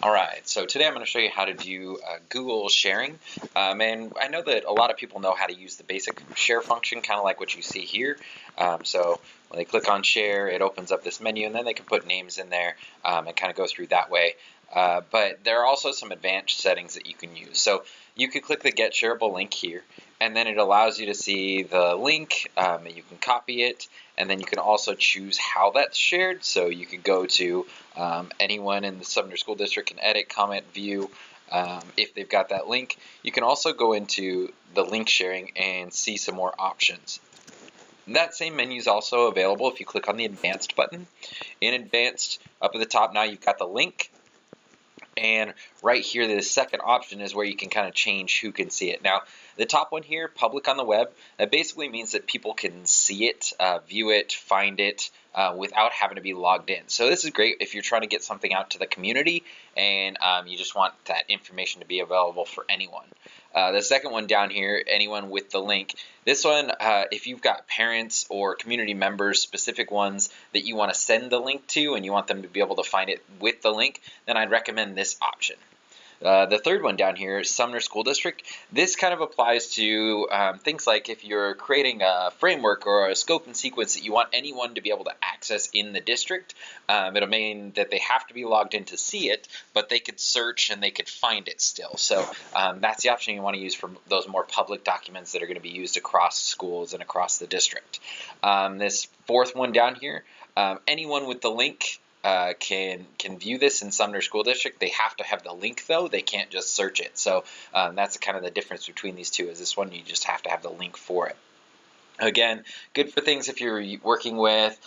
All right, so today I'm going to show you how to do Google sharing. And I know that a lot of people know how to use the basic share function, kind of like what you see here. So when they click on share, it opens up this menu, and then they can put names in there and kind of go through that way. But there are also some advanced settings that you can use. So you could click the Get Shareable link here, and then it allows you to see the link, and you can copy it, and then you can also choose how that's shared. So you could go to anyone in the Sumner School District can edit, comment, view if they've got that link. You can also go into the link sharing and see some more options. That same menu is also available if you click on the Advanced button. In Advanced, up at the top now you've got the link. And right here, the second option is where you can kind of change who can see it. Now, the top one here, public on the web, that basically means that people can see it, view it, find it without having to be logged in. So this is great if you're trying to get something out to the community and you just want that information to be available for anyone. The second one down here, anyone with the link. This one, if you've got parents or community members, specific ones that you want to send the link to and you want them to be able to find it with the link, then I'd recommend this option. The third one down here is Sumner School District. This kind of applies to things like if you're creating a framework or a scope and sequence that you want anyone to be able to access in the district. It'll mean that they have to be logged in to see it, but they could search and they could find it still. So that's the option you want to use for those more public documents that are going to be used across schools and across the district. This fourth one down here, anyone with the link can view this in Sumner School District. They have to have the link though. They can't just search it. So that's kind of the difference between these two. Is this one you just have to have the link for it. Again, good for things if you're working with,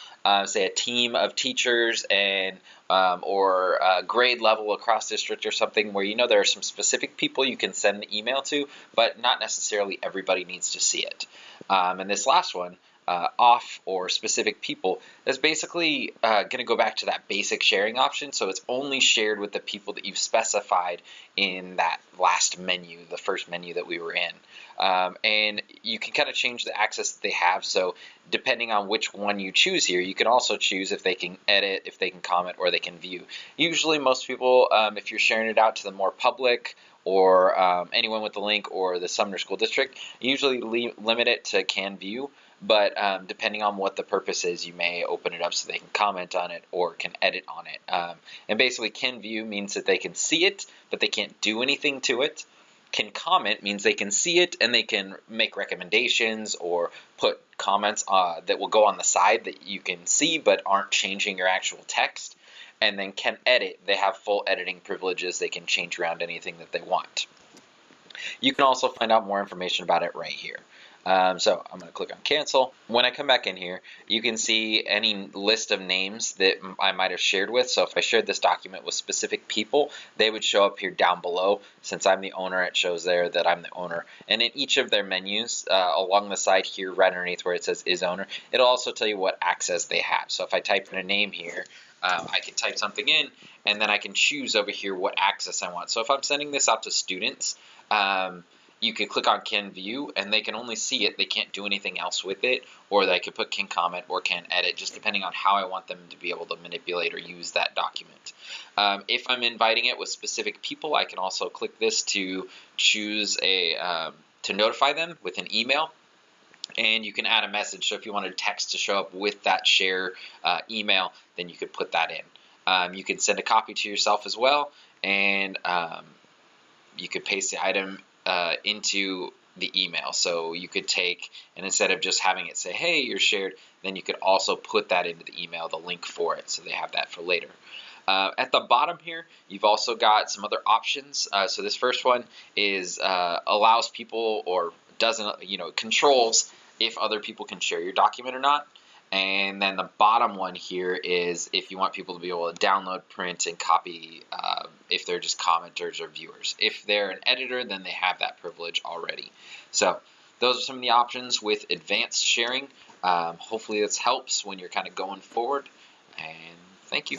say, a team of teachers and or grade level across district or something where you know there are some specific people you can send the email to, but not necessarily everybody needs to see it. And this last one, off or specific people, is basically going to go back to that basic sharing option. So it's only shared with the people that you've specified in that last menu, the first menu that we were in. And you can kind of change the access that they have. So depending on which one you choose here, you can also choose if they can edit, if they can comment, or they can view. Usually most people, if you're sharing it out to the more public or anyone with the link or the Sumner School District, usually limit it to can view. But depending on what the purpose is, you may open it up so they can comment on it or can edit on it. And basically, can view means that they can see it, but they can't do anything to it. Can comment means they can see it and they can make recommendations or put comments that will go on the side that you can see but aren't changing your actual text. And then can edit, they have full editing privileges. They can change around anything that they want. You can also find out more information about it right here. So I'm going to click on cancel. When I come back in here, you can see any list of names that I might have shared with. So if I shared this document with specific people, they would show up here down below. Since I'm the owner, it shows there that I'm the owner. And in each of their menus, along the side here, right underneath where it says is owner, it'll also tell you what access they have. So if I type in a name here, I can type something in, and then I can choose over here what access I want. So if I'm sending this out to students, you could click on can view and they can only see it. They can't do anything else with it, or they could put can comment or can edit, just depending on how I want them to be able to manipulate or use that document. If I'm inviting it with specific people, I can also click this to choose to notify them with an email. And you can add a message. So if you wanted text to show up with that share email, then you could put that in. You can send a copy to yourself as well, and you could paste the item into the email. So you could take, and instead of just having it say, hey, you're shared, then you could also put that into the email, the link for it, so they have that for later. At the bottom here, you've also got some other options. So this first one is allows people or doesn't, controls if other people can share your document or not. And then the bottom one here is if you want people to be able to download, print, and copy if they're just commenters or viewers. If they're an editor, then they have that privilege already. So those are some of the options with advanced sharing. Hopefully this helps when you're kind of going forward. And thank you.